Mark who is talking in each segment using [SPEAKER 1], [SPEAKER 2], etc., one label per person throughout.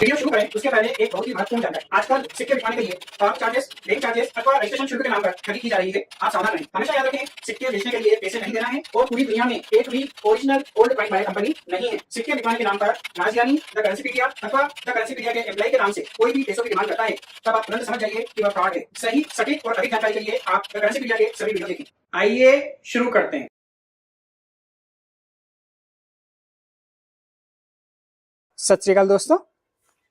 [SPEAKER 1] Video शुरू करें उसके पहले एक बहुत ही महत्वपूर्ण जानकारी। आजकल सिक्के बिकवाने के लिए पावती चार्जेस, बैंक चार्जेस अथवा रजिस्ट्रेशन शुल्क के नाम पर ठगी की जा रही है। आप सावधान रहें। हमेशा याद रखें, सिक्के बेचने के लिए पैसे नहीं देना है और पूरी दुनिया में एक भी original old coin by company नहीं है। सिक्के बिकवाने के नाम पर राजज्ञानी, द करेंसीपीडिया अथवा द करेंसीपीडिया के एम्प्लॉय के नाम से कोई भी पैसों की डिमांड करता है, तब आप तुरंत समझ जाइए कि वह फ्रॉड है। सही, सटीक और अधिक जानकारी के लिए आप द करेंसीपीडिया के सभी वीडियो देखें। आइए शुरू करते हैं। सत श्री अकाल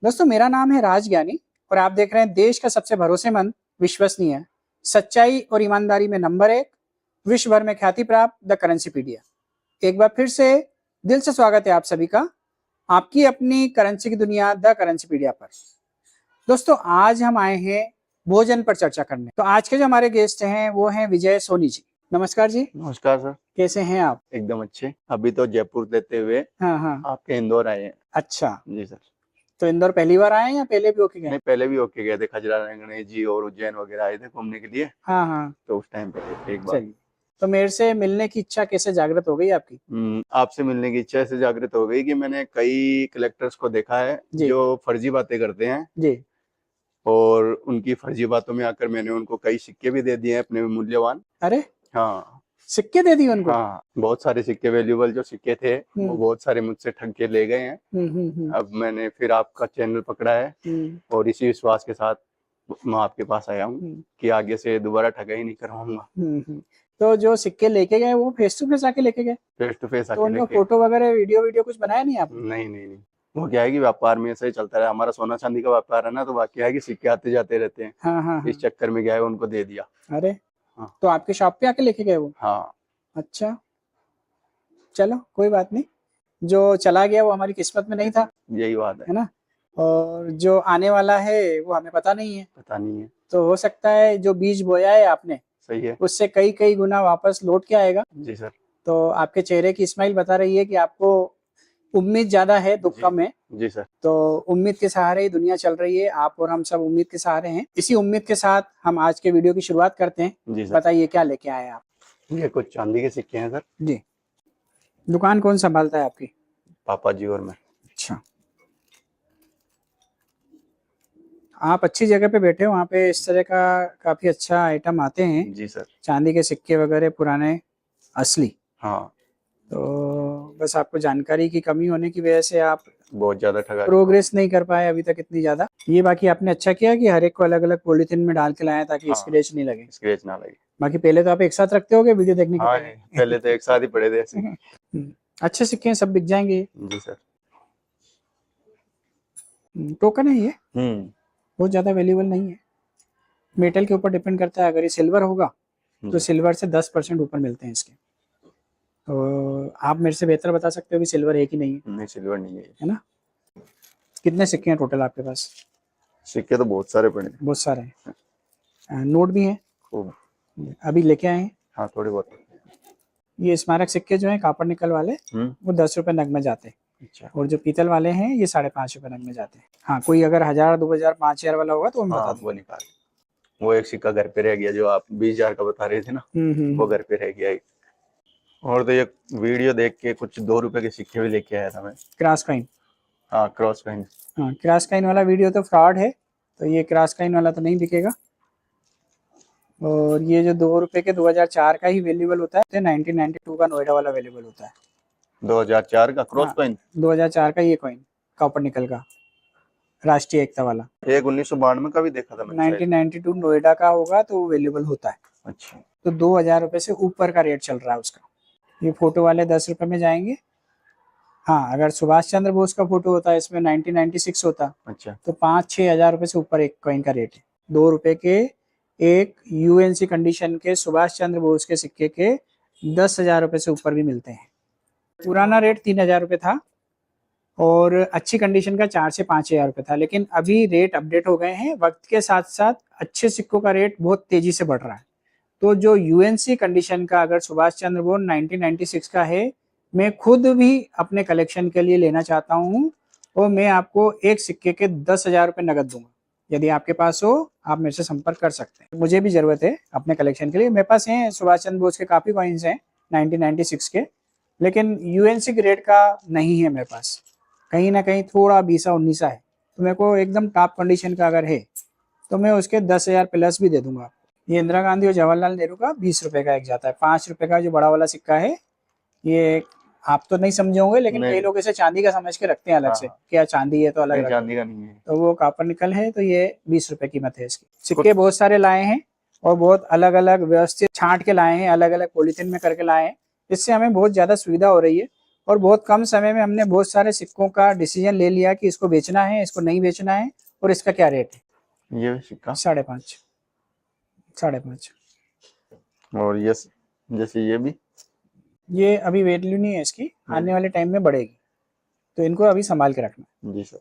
[SPEAKER 1] दोस्तों, मेरा नाम है राजज्ञानी और आप देख रहे हैं देश का सबसे भरोसेमंद, विश्वसनीय, सच्चाई और ईमानदारी में नंबर 1, विश्व भर में ख्याति प्राप्त द करेंसीपीडिया। एक बार फिर से दिल से स्वागत है आप सभी का आपकी अपनी करेंसी की दुनिया द करेंसीपीडिया पर। दोस्तों, आज हम आए हैं भोजन पर चर्चा करने। तो आज के जो हमारे गेस्ट हैं वो हैं विजय सोनी जी। नमस्कार जी।
[SPEAKER 2] नमस्कार सर।
[SPEAKER 1] कैसे हैं आप?
[SPEAKER 2] एकदम अच्छे। अभी तो जयपुर देते हुए
[SPEAKER 1] हाँ।
[SPEAKER 2] आपके इंदौर आए हैं।
[SPEAKER 1] अच्छा
[SPEAKER 2] जी सर।
[SPEAKER 1] तो इंदौर पहली बार आए हैं या पहले भी होके गए?
[SPEAKER 2] नहीं, पहले भी होके गए थे। खजराना गणेश जी और उज्जैन वगैरह आए थे घूमने के लिए।
[SPEAKER 1] हाँ।
[SPEAKER 2] तो उस टाइम पे थे एक बार।
[SPEAKER 1] तो मेरे से मिलने की इच्छा कैसे जागृत हो गई आपकी?
[SPEAKER 2] आपसे मिलने की इच्छा ऐसे जागृत हो गई कि मैंने कई कलेक्टर्स को देखा है जो फर्जी बातें करते हैं
[SPEAKER 1] जी,
[SPEAKER 2] और उनकी फर्जी बातों में आकर मैंने उनको कई सिक्के भी दे दिए हैं अपने मूल्यवान।
[SPEAKER 1] अरे
[SPEAKER 2] हाँ,
[SPEAKER 1] सिक्के दे दिए उनको?
[SPEAKER 2] हाँ, बहुत सारे सिक्के, वैल्यूएबल जो सिक्के थे वो बहुत सारे मुझसे ठग के ले गए हैं। अब मैंने फिर आपका चैनल पकड़ा है और इसी विश्वास के साथ मैं आपके पास आया हूँ कि आगे से दोबारा ठगा ही नहीं करवाऊंगा।
[SPEAKER 1] तो जो सिक्के लेके गए वो फेस टू फेस आके लेके गए?
[SPEAKER 2] फेस टू फेस
[SPEAKER 1] आके लेके। फोटो वगैरह वीडियो कुछ बनाया नहीं आपने?
[SPEAKER 2] नहीं। वो क्या है कि व्यापार में ऐसा ही चलता है। हमारा सोना चांदी का व्यापार है ना, तो वाकई है कि सिक्के आते जाते रहते हैं।
[SPEAKER 1] हाँ।
[SPEAKER 2] इस चक्कर में गया है, उनको दे दिया।
[SPEAKER 1] अरे
[SPEAKER 2] हाँ।
[SPEAKER 1] तो आपके शॉप पे आके लेके गए वो?
[SPEAKER 2] हाँ।
[SPEAKER 1] अच्छा, चलो कोई बात नहीं, जो चला गया वो हमारी किस्मत में नहीं था।
[SPEAKER 2] यही बात
[SPEAKER 1] है ना। और जो आने वाला है वो हमें पता नहीं है। तो हो सकता है जो बीज बोया है आपने, सही है, उससे कई गुना वापस लौट के आएगा।
[SPEAKER 2] जी सर।
[SPEAKER 1] तो आपके चेहरे की स्माइल बता रही है कि आपको उम्मीद ज्यादा है, दुख कम है।
[SPEAKER 2] जी सर।
[SPEAKER 1] तो उम्मीद के सहारे ही दुनिया चल रही है। आप और हम सब उम्मीद के सहारे हैं। इसी उम्मीद के साथ हम आज के वीडियो की शुरुआत करते हैं।
[SPEAKER 2] जी सर।
[SPEAKER 1] बताइए क्या लेके आए आप?
[SPEAKER 2] ये कुछ चांदी के सिक्के हैं सर।
[SPEAKER 1] जी। दुकान कौन संभालता है आपकी?
[SPEAKER 2] पापा जी और मैं।
[SPEAKER 1] अच्छा, आप अच्छी जगह पे बैठे हो, वहाँ पे इस तरह का काफी अच्छा आइटम आते हैं।
[SPEAKER 2] जी सर।
[SPEAKER 1] चांदी के सिक्के वगैरह पुराने, असली।
[SPEAKER 2] हाँ।
[SPEAKER 1] तो बस आपको जानकारी की कमी होने की वजह से आप
[SPEAKER 2] बहुत ज्यादा ठगा,
[SPEAKER 1] प्रोग्रेस नहीं कर पाए अभी तक इतनी ज्यादा। ये बाकी आपने अच्छा किया कि हर एक को अलग अलग पॉलिथीन में डाल के लाया ताकि स्क्रैच नहीं लगे।
[SPEAKER 2] स्क्रैच ना लगे।
[SPEAKER 1] बाकी पहले तो आप एक साथ रखते होगे वीडियो देखने के
[SPEAKER 2] पहले तो एक साथ ही पड़े थे ऐसे।
[SPEAKER 1] अच्छे सिक्के हैं, सब बिक जाएंगे।
[SPEAKER 2] जी सर।
[SPEAKER 1] टोकन है ये, बहुत ज्यादा वैल्यूएबल नहीं है। मेटल के ऊपर डिपेंड करता है। अगर ये सिल्वर होगा तो सिल्वर से 10% ऊपर मिलते हैं इसके। तो आप मेरे से बेहतर बता सकते हो कि सिल्वर है कि नहीं है?
[SPEAKER 2] नहीं, सिल्वर नहीं है
[SPEAKER 1] ना। कितने सिक्के हैं टोटल आपके पास?
[SPEAKER 2] सिक्के तो बहुत सारे पड़े हैं।
[SPEAKER 1] बहुत सारे हैं। नोट भी हैं
[SPEAKER 2] खूब।
[SPEAKER 1] अभी लेके आए हैं?
[SPEAKER 2] हाँ, थोड़े बहुत।
[SPEAKER 1] ये स्मारक सिक्के जो हैं कॉपर निकल वाले, वो 10 रुपए नग में जाते हैं। अच्छा। और जो पीतल वाले हैं ये 5.5 रुपए नग में जाते हैं। हाँ, कोई अगर 1000, 2000, 5000 वाला होगा तो हम बता दूंगा।
[SPEAKER 2] वो निकाल। वो एक सिक्का घर पे रह गया जो आप 20,000 का बता रहे थे ना, वो घर पे रह गया। और तो ये वीडियो देख के कुछ 2 रुपए के सिक्के भी लेके आया था मैं।
[SPEAKER 1] Cross coin?
[SPEAKER 2] हाँ, क्रॉस कॉइन।
[SPEAKER 1] हाँ, क्रॉस कॉइन वाला वीडियो तो फ्रॉड है, तो ये क्रॉस कॉइन वाला तो नहीं बिकेगा। और ये जो 2 रुपए के 2004 का ही वैल्यूएबल होता है, 1992 का नोएडा वाला वैल्यूएबल होता है।
[SPEAKER 2] 2004 का क्रॉस कॉइन?
[SPEAKER 1] 2004 का ये कॉइन कॉपर निकल का, राष्ट्रीय एकता वाला।
[SPEAKER 2] एक 1992 का भी देखा था मैंने।
[SPEAKER 1] 1992 नोएडा का होगा तो वैल्यूएबल होता है। अच्छा। तो 2000 रुपए से ऊपर का रेट चल रहा है उसका। ये फोटो वाले 10 रुपए में जाएंगे। हाँ, अगर सुभाष चंद्र बोस का फोटो होता है इसमें 1996 होता। अच्छा। तो 5-6 हजार रुपए से ऊपर एक कॉइन का रेट है। 2 रुपए के एक यूएनसी कंडीशन के सुभाष चंद्र बोस के सिक्के के 10,000 रुपए से ऊपर भी मिलते हैं। पुराना रेट 3,000 रुपए था और अच्छी कंडीशन का 4 से 5,000 रुपए था। लेकिन अभी रेट अपडेट हो गए हैं। वक्त के साथ साथ अच्छे सिक्कों का रेट बहुत तेजी से बढ़ रहा है। तो जो यूएनसी कंडीशन का अगर सुभाष चंद्र बोस 1996 का है, मैं खुद भी अपने कलेक्शन के लिए लेना चाहता हूँ और मैं आपको एक सिक्के के 10,000 रुपये नगद दूंगा। यदि आपके पास हो आप मेरे से संपर्क कर सकते हैं। मुझे भी जरूरत है अपने कलेक्शन के लिए। मेरे पास हैं सुभाष चंद्र बोस के काफी कॉइन्स हैं 1996 के, लेकिन यूएनसी ग्रेड का नहीं है मेरे पास, कहीं ना कहीं थोड़ा 20-19 है। तो मेरे को एकदम टॉप कंडीशन का अगर है तो मैं उसके 10,000 प्लस भी दे दूंगा आपको। ये इंदिरा गांधी और जवाहरलाल नेहरू का 20 रुपए का एक जाता है। 5 रुपए का जो बड़ा वाला सिक्का है, ये आप तो नहीं समझे होंगे, लेकिन कई लोग इसे चांदी का समझ के रखते हैं अलग से, क्या चांदी है तो अलग
[SPEAKER 2] चांदी का नहीं है,
[SPEAKER 1] तो वो कॉपर निकल है। तो ये 20 रुपए कीमत है इसकी। सिक्के बहुत सारे लाए हैं और बहुत अलग अलग व्यवस्थित छांट के लाए हैं, अलग अलग पॉलिथीन में करके लाए हैं। इससे हमें बहुत ज्यादा सुविधा हो रही है और बहुत कम समय में हमने बहुत सारे सिक्कों का डिसीजन ले लिया कि इसको बेचना है, इसको नहीं बेचना है और इसका क्या रेट है।
[SPEAKER 2] ये सिक्का
[SPEAKER 1] 5.5
[SPEAKER 2] और ये जैसे
[SPEAKER 1] ये अभी वैल्यू नहीं है इसकी, आने वाले टाइम में बढ़ेगी, तो इनको अभी संभाल के रखना।
[SPEAKER 2] जी सर।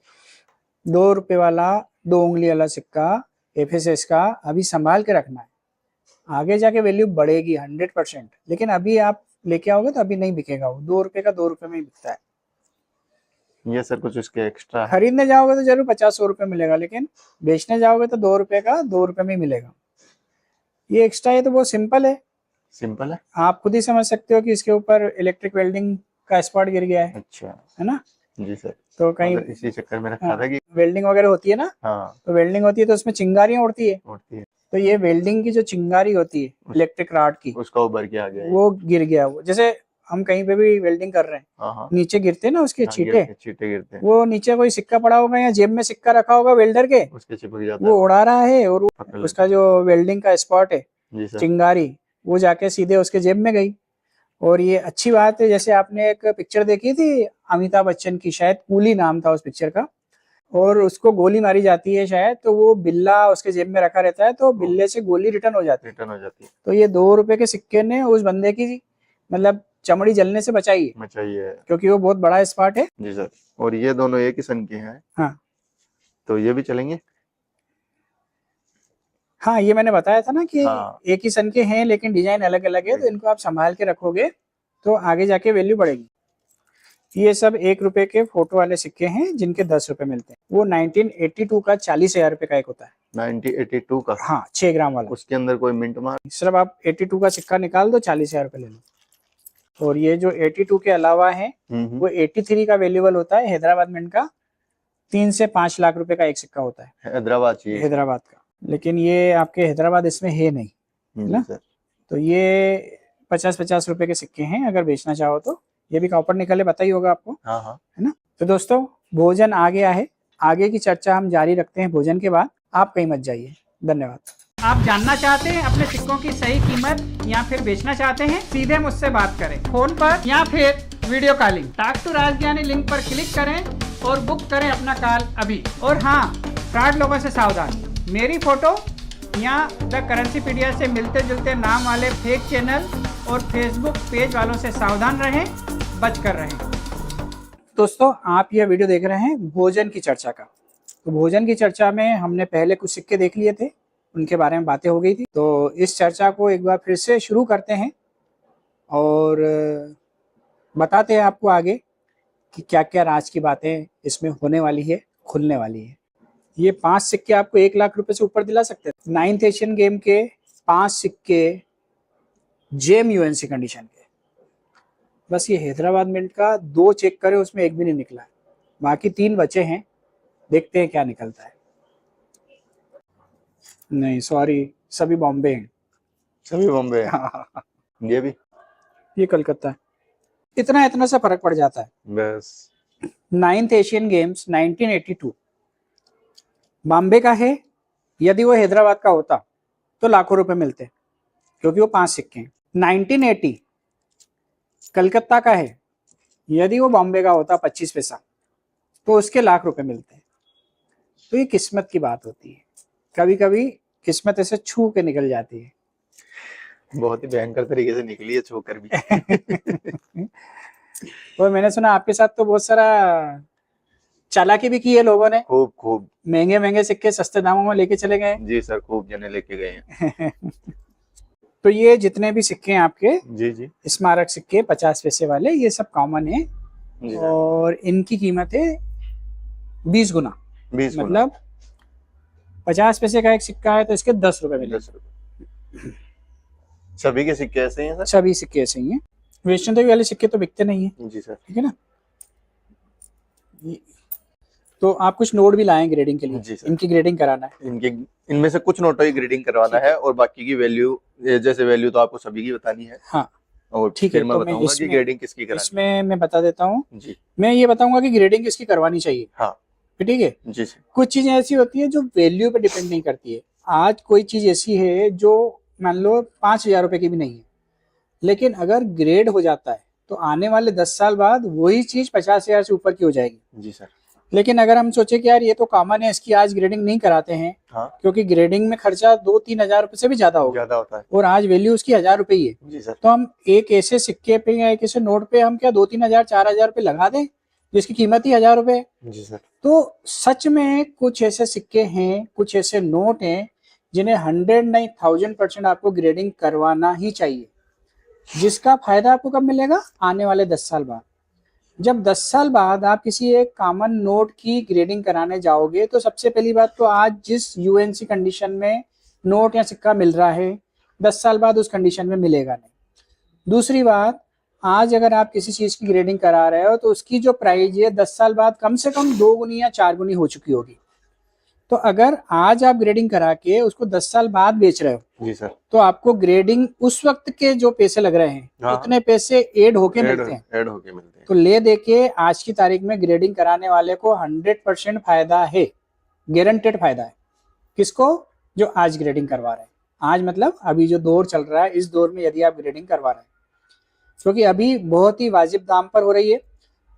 [SPEAKER 1] 2 रुपए वाला 2 उंगली वाला सिक्का एफएसएस का अभी संभाल के रखना है, आगे जाके वैल्यू बढ़ेगी 100%। लेकिन अभी आप लेके आओगे तो अभी नहीं बिकेगा वो। 2 रुपए का 2 रुपए में ही बिकता है।
[SPEAKER 2] ये सर कुछ इसके एक्स्ट्रा है?
[SPEAKER 1] खरीदने जाओगे तो जरूर 50-100 रुपए मिलेगा, लेकिन बेचने जाओगे तो 2 रुपए का 2 रुपए में ही मिलेगा। ये एक्स्ट्रा है तो बहुत सिंपल है, आप खुद ही समझ सकते हो कि इसके ऊपर इलेक्ट्रिक वेल्डिंग का स्पॉट गिर गया है।
[SPEAKER 2] अच्छा,
[SPEAKER 1] है ना?
[SPEAKER 2] जी सर।
[SPEAKER 1] तो कहीं
[SPEAKER 2] इसी चक्कर में रखा था कि
[SPEAKER 1] वेल्डिंग वगैरह होती है ना, तो वेल्डिंग होती है तो उसमें चिंगारियां उड़ती है। तो ये वेल्डिंग की जो चिंगारी होती है इलेक्ट्रिक रॉड की,
[SPEAKER 2] उसका उभर के आ गया, वो
[SPEAKER 1] गिर गया। वो जैसे हम कहीं पे भी वेल्डिंग कर रहे हैं, नीचे गिरते हैं ना उसके छींटे
[SPEAKER 2] गिरते हैं।
[SPEAKER 1] वो नीचे कोई सिक्का पड़ा होगा या जेब में सिक्का रखा होगा वेल्डर के,
[SPEAKER 2] उसके चिपक जाता
[SPEAKER 1] वो उड़ा रहा है और उसका जो वेल्डिंग का स्पॉट है चिंगारी, वो जाके सीधे उसके जेब में गई। और ये अच्छी बात है, जैसे आपने एक पिक्चर देखी थी अमिताभ बच्चन की, शायद कूली नाम था उस पिक्चर का, और उसको गोली मारी जाती है शायद, तो वो बिल्ला उसके जेब में रखा रहता है, तो बिल्ले से गोली रिटर्न हो जाती है। तो ये 2 रुपए के सिक्के ने उस बंदे की मतलब चमड़ी जलने से बचाई है, क्योंकि वो बहुत बड़ा स्पॉट है।
[SPEAKER 2] जी सर। और ये दोनों एक ही सन के हैं? हाँ। तो ये भी चलेंगे?
[SPEAKER 1] हाँ, ये मैंने बताया था ना कि एक ही सन के हैं लेकिन डिजाइन अलग अलग है, तो इनको आप संभाल के रखोगे तो आगे जाके वैल्यू बढ़ेगी। ये सब 1 रुपए के फोटो वाले सिक्के हैं जिनके 10 रुपए मिलते हैं। वो 1982 का 40,000 रुपए का एक होता है।
[SPEAKER 2] 1982 का?
[SPEAKER 1] हाँ, 6 ग्राम वाला।
[SPEAKER 2] उसके अंदर कोई मिंट मार?
[SPEAKER 1] सिर्फ आप 82 का सिक्का निकाल दो, 40,000 रुपए ले लो। और ये जो 82 के अलावा है वो 83 का वैल्यूबल होता है हैदराबाद मिंट का। 3 से 5 लाख रुपए का एक सिक्का होता है हैदराबाद का, लेकिन ये आपके हैदराबाद इसमें है नहीं, है ना? तो ये 50-50 रुपए के सिक्के हैं, अगर बेचना चाहो तो। ये भी कॉपर निकले, पता ही होगा आपको, है ना? तो दोस्तों, भोजन आ गया है, आगे की चर्चा हम जारी रखते हैं भोजन के बाद। आप कहीं मत जाइए। धन्यवाद। आप जानना चाहते हैं अपने सिक्कों की सही कीमत या फिर बेचना चाहते हैं, सीधे मुझसे बात करें फोन पर या फिर video calling. Talk to Rajgyani link पर क्लिक करें और बुक करें अपना कॉल अभी। और हाँ, फ्रॉड लोगों से सावधान। मेरी फोटो या द करेंसीपीडिया से मिलते जुलते नाम वाले फेक चैनल और फेसबुक पेज वालों से सावधान रहें, बच कर रहें। दोस्तों, आप यह वीडियो देख रहे हैं भोजन की चर्चा का। तो भोजन की चर्चा में हमने पहले कुछ सिक्के देख लिए थे, उनके बारे में बातें हो गई थी। तो इस चर्चा को एक बार फिर से शुरू करते हैं और बताते हैं आपको आगे कि क्या क्या राज की बातें इसमें होने वाली है, खुलने वाली है। ये 5 सिक्के आपको 1 लाख रुपए से ऊपर दिला सकते हैं। 9th एशियन गेम के 5 सिक्के जेम यूएनसी कंडीशन के। बस ये हैदराबाद मिंट का 2 चेक करे, उसमें एक भी नहीं निकला है, बाकी 3 बचे हैं। देखते हैं क्या निकलता है। नहीं, सॉरी, सभी बॉम्बे हैं।
[SPEAKER 2] सभी बॉम्बे हैं?
[SPEAKER 1] हाँ।
[SPEAKER 2] ये
[SPEAKER 1] कलकत्ता है। इतना सा फर्क पड़ जाता है
[SPEAKER 2] बस।
[SPEAKER 1] 9th एशियन गेम्स 1982 बॉम्बे का है। यदि वो हैदराबाद का होता तो लाखों रुपए मिलते, क्योंकि वो 5 सिक्के हैं। 1980 कलकत्ता का है। यदि वो बॉम्बे का होता 25 पैसा, तो उसके लाख रुपए मिलते हैं। तो ये किस्मत की बात होती है, कभी कभी किस्मत ऐसे छू के निकल जाती है।
[SPEAKER 2] बहुत ही भयंकर तरीके से निकली है, छोकर भी।
[SPEAKER 1] और मैंने सुना आपके साथ तो बहुत सारा चालाकी भी की है लोगों ने।
[SPEAKER 2] खूब
[SPEAKER 1] महंगे सिक्के सस्ते दामों में लेके चले गए।
[SPEAKER 2] जी सर, खूब जने लेके गए हैं।
[SPEAKER 1] तो ये जितने भी सिक्के हैं आपके,
[SPEAKER 2] जी
[SPEAKER 1] स्मारक सिक्के 50 पैसे वाले, ये सब कॉमन है और इनकी कीमत है 20 गुना,
[SPEAKER 2] 20 गुना।
[SPEAKER 1] मतलब 50 पैसे का एक सिक्का है तो इसके 10 रुपए मिलेंगे।
[SPEAKER 2] 10 रुपए। सभी के सिक्के ऐसे हैं सर?
[SPEAKER 1] सभी सिक्के ऐसे ही हैं, वैष्णो देवी वाले सिक्के तो बिकते नहीं है।
[SPEAKER 2] जी सर।
[SPEAKER 1] ठीक है ना। तो आप कुछ नोट भी लाएं ग्रेडिंग के लिए।
[SPEAKER 2] जी सर।
[SPEAKER 1] इनकी ग्रेडिंग कराना है।
[SPEAKER 2] इनमें से कुछ नोटों की ग्रेडिंग करवाना है और बाकी की वैल्यू, जैसे वैल्यू तो आपको सभी की बतानी है।
[SPEAKER 1] हाँ
[SPEAKER 2] और
[SPEAKER 1] ठीक
[SPEAKER 2] फिर
[SPEAKER 1] है।
[SPEAKER 2] मैं
[SPEAKER 1] तो
[SPEAKER 2] बताऊंगा कि ग्रेडिंग किसकी करानी है।
[SPEAKER 1] इसमें मैं बता देता हूँ
[SPEAKER 2] जी।
[SPEAKER 1] मैं ये बताऊंगा कि ग्रेडिंग किसकी करवानी चाहिए।
[SPEAKER 2] हाँ
[SPEAKER 1] ठीक है।
[SPEAKER 2] जी सर।
[SPEAKER 1] कुछ चीजें ऐसी होती है जो वैल्यू पे डिपेंड नहीं करती है। आज कोई चीज ऐसी है जो मान लो 5,000 रुपए की भी नहीं है, लेकिन अगर ग्रेड हो जाता है तो आने वाले 10 साल बाद वही चीज 50,000 से ऊपर की हो जाएगी।
[SPEAKER 2] जी सर।
[SPEAKER 1] लेकिन अगर हम सोचे कि यार ये तो कॉमन है, इसकी आज ग्रेडिंग नहीं कराते हैं।
[SPEAKER 2] हाँ।
[SPEAKER 1] क्योंकि ग्रेडिंग में खर्चा 2-3 हजार रुपए से भी ज्यादा
[SPEAKER 2] होता है
[SPEAKER 1] और आज वैल्यू उसकी 1,000 रुपए ही है।
[SPEAKER 2] जी सर।
[SPEAKER 1] तो हम एक ऐसे सिक्के पे या एक ऐसे नोट पे हम क्या 2-3 हजार 4,000 रुपए लगा दें जिसकी कीमत ही 1,000 रुपए है।
[SPEAKER 2] जी सर।
[SPEAKER 1] तो सच में कुछ ऐसे सिक्के हैं, कुछ ऐसे नोट हैं जिन्हें 100 नहीं 1000% आपको ग्रेडिंग करवाना ही चाहिए, जिसका फायदा आपको कब मिलेगा? आने वाले 10 साल बाद। जब 10 साल बाद आप किसी एक कॉमन नोट की ग्रेडिंग कराने जाओगे तो सबसे पहली बात तो आज जिस यूएनसी कंडीशन में नोट या सिक्का मिल रहा है 10 साल बाद उस कंडीशन में मिलेगा नहीं। दूसरी बात, आज अगर आप किसी चीज की ग्रेडिंग करा रहे हो तो उसकी जो प्राइस है 10 साल बाद कम से कम 2 गुनी या 4 गुनी हो चुकी होगी। तो अगर आज आप ग्रेडिंग करा के उसको 10 साल बाद बेच रहे हो
[SPEAKER 2] जी सर,
[SPEAKER 1] तो आपको ग्रेडिंग उस वक्त के जो पैसे लग रहे हैं
[SPEAKER 2] हाँ,
[SPEAKER 1] उतने पैसे ऐड होके मिलते हैं।
[SPEAKER 2] ऐड होके मिलते हैं।
[SPEAKER 1] तो ले दे के आज की तारीख में ग्रेडिंग कराने वाले को 100% फायदा है, गारंटेड फायदा है। किसको? जो आज ग्रेडिंग करवा रहे हैं। आज मतलब अभी जो दौर चल रहा है, इस दौर में यदि आप ग्रेडिंग करवा रहे हैं, क्योंकि अभी बहुत ही वाजिब दाम पर हो रही है।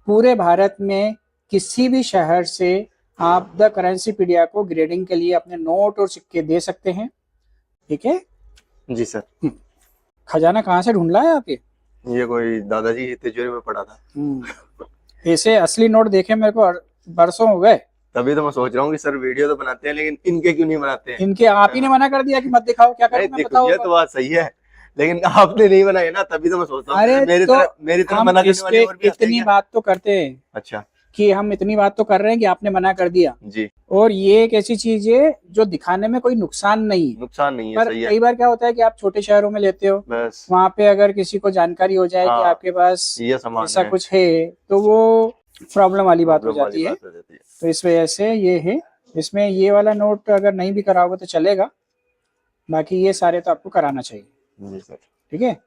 [SPEAKER 1] पूरे भारत में किसी भी शहर से आप द करेंसीपीडिया को ग्रेडिंग के लिए अपने नोट और सिक्के दे सकते हैं। ठीक है
[SPEAKER 2] जी सर।
[SPEAKER 1] खजाना कहाँ से ढूंढ लाए आप?
[SPEAKER 2] ये कोई दादाजी की तिजोरी में पड़ा था।
[SPEAKER 1] ऐसे असली नोट देखे मेरे को बरसों हो गए।
[SPEAKER 2] तभी तो मैं सोच रहा हूँ कि सर वीडियो तो बनाते हैं लेकिन इनके क्यों नहीं बनाते हैं?
[SPEAKER 1] इनके आप ही ने मना कर दिया कि मत दिखाओ, क्या करूं मैं बताओ।
[SPEAKER 2] ये तो बात सही है लेकिन आपने नहीं बनाया ना, तभी तो मैं सोचता हूँ।
[SPEAKER 1] अरे
[SPEAKER 2] मेरी तरह मना करने वाले और भी आते हैं
[SPEAKER 1] इतनी
[SPEAKER 2] क्या?
[SPEAKER 1] बात तो करते हैं।
[SPEAKER 2] अच्छा,
[SPEAKER 1] कि हम इतनी बात तो कर रहे हैं कि आपने मना कर दिया
[SPEAKER 2] जी।
[SPEAKER 1] और ये एक ऐसी चीज है जो दिखाने में कोई नुकसान नहीं है।
[SPEAKER 2] नुकसान नहीं है,
[SPEAKER 1] पर
[SPEAKER 2] सही है।
[SPEAKER 1] कई बार क्या होता है कि आप छोटे शहरों में लेते हो,
[SPEAKER 2] बस
[SPEAKER 1] वहां पे अगर किसी को जानकारी हो जाए कि आपके पास
[SPEAKER 2] ये सामान
[SPEAKER 1] ऐसा
[SPEAKER 2] है,
[SPEAKER 1] कुछ है तो वो प्रॉब्लम वाली बात हो जाती है।
[SPEAKER 2] है।
[SPEAKER 1] तो इस वजह से ये है, इसमें ये वाला नोट अगर नहीं भी कराओगे तो चलेगा, बाकी ये सारे तो आपको कराना चाहिए।
[SPEAKER 2] जी सर।
[SPEAKER 1] ठीक है,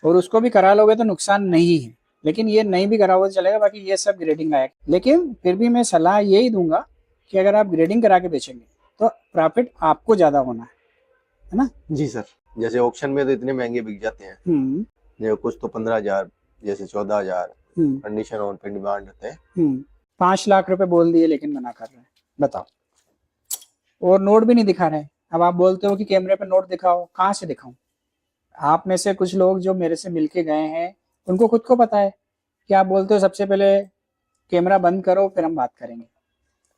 [SPEAKER 1] और उसको भी करा लोगे तो नुकसान नहीं है, लेकिन ये नहीं भी कराओगे तो चलेगा, बाकी ये सब ग्रेडिंग लायक। लेकिन फिर भी मैं सलाह यही दूंगा कि अगर आप ग्रेडिंग करा के बेचेंगे तो प्रॉफिट आपको ज्यादा होना है ना? जी
[SPEAKER 2] सर। जैसे ऑक्शन में तो इतने महंगे बिक जाते हैं, जो कुछ तो 15,000, जैसे 14,000 कंडीशन ऑन पे डिमांड होते हैं।
[SPEAKER 1] 5 लाख रुपए बोल दिए लेकिन मना कर रहे हैं, बताओ। और नोट भी नहीं दिखा रहे। अब आप बोलते हो कि कैमरे पे नोट दिखाओ, कहाँ से दिखाऊं? आप में से कुछ लोग जो मेरे से मिलके गए हैं उनको खुद को पता है कि आप बोलते हो सबसे पहले कैमरा बंद करो फिर हम बात करेंगे।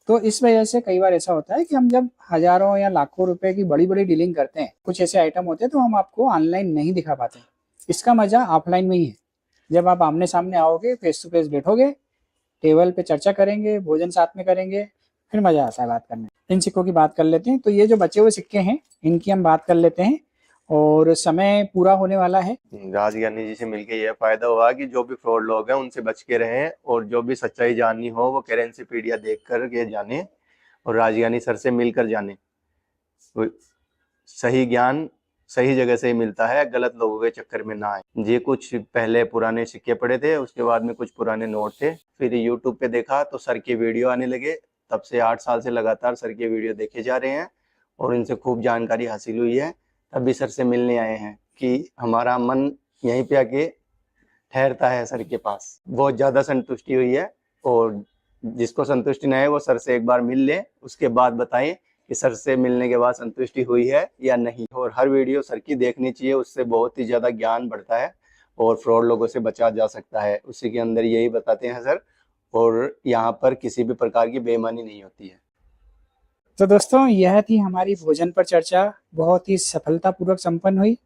[SPEAKER 1] तो इस वजह से कई बार ऐसा होता है कि हम जब हजारों या लाखों रुपए की बड़ी बड़ी डीलिंग करते हैं, कुछ ऐसे आइटम होते हैं तो हम आपको ऑनलाइन नहीं दिखा पाते। इसका मजा ऑफलाइन में ही है। जब आप आमने सामने आओगे, फेस टू फेस बैठोगे, टेबल पे चर्चा करेंगे, भोजन साथ में करेंगे, फिर मजा आता है बात करने। इन सिक्कों की बात कर लेते हैं। तो ये जो बचे हुए सिक्के हैं इनकी हम बात कर लेते हैं और समय पूरा होने वाला है।
[SPEAKER 2] राजज्ञानी जी से मिलके ये फायदा हुआ कि जो भी फ्रॉड लोग हैं उनसे बच के रहें और जो भी सच्चाई जाननी हो वो करेंसीपीडिया देख कर के जाने और राजज्ञानी सर से मिलकर जाने। सही ज्ञान सही जगह से ही मिलता है, गलत लोगों के चक्कर में ना आए। ये कुछ पहले पुराने सिक्के पड़े थे, उसके बाद में कुछ पुराने नोट थे, फिर यूट्यूब पे देखा तो सर के वीडियो आने लगे। तब से 8 साल से लगातार सर के वीडियो देखे जा रहे हैं और इनसे खूब जानकारी हासिल हुई है। तभी सर से मिलने आए हैं कि हमारा मन यहीं पे आके ठहरता है सर के पास। बहुत ज़्यादा संतुष्टि हुई है और जिसको संतुष्टि न है वो सर से एक बार मिल ले, उसके बाद बताएं कि सर से मिलने के बाद संतुष्टि हुई है या नहीं। और हर वीडियो सर की देखनी चाहिए, उससे बहुत ही ज़्यादा ज्ञान बढ़ता है और फ्रॉड लोगों से बचा जा सकता है। उसी के अंदर यही बताते हैं सर, और यहाँ पर किसी भी प्रकार की बेईमानी नहीं होती है।
[SPEAKER 1] तो दोस्तों यह थी हमारी भोजन पर चर्चा, बहुत ही सफलतापूर्वक संपन्न हुई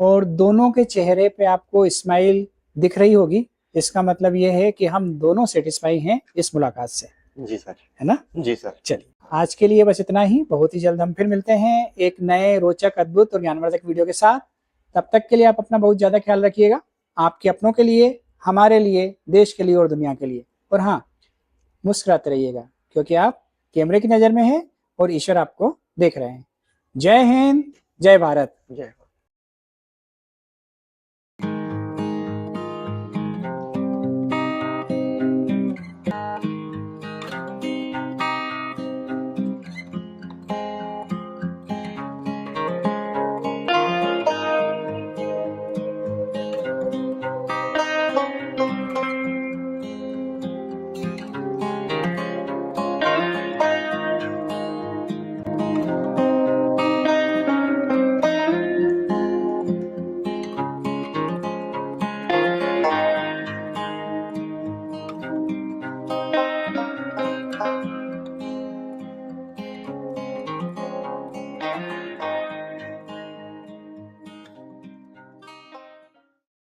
[SPEAKER 1] और दोनों के चेहरे पे आपको स्माइल दिख रही होगी। इसका मतलब यह है कि हम दोनों सेटिस्फाई हैं इस मुलाकात से।
[SPEAKER 2] जी सर।
[SPEAKER 1] है ना?
[SPEAKER 2] जी सर।
[SPEAKER 1] चलिए, आज के लिए बस इतना ही। बहुत ही जल्द हम फिर मिलते हैं एक नए रोचक, अद्भुत और ज्ञानवर्धक वीडियो के साथ। तब तक के लिए आप अपना बहुत ज्यादा ख्याल रखिएगा, आपके अपनों के लिए, हमारे लिए, देश के लिए और दुनिया के लिए। और हाँ, मुस्कुराते रहिएगा, क्योंकि आप कैमरे की नजर में हैं और ईश्वर आपको देख रहे हैं। जय हिंद, जय भारत।
[SPEAKER 2] जय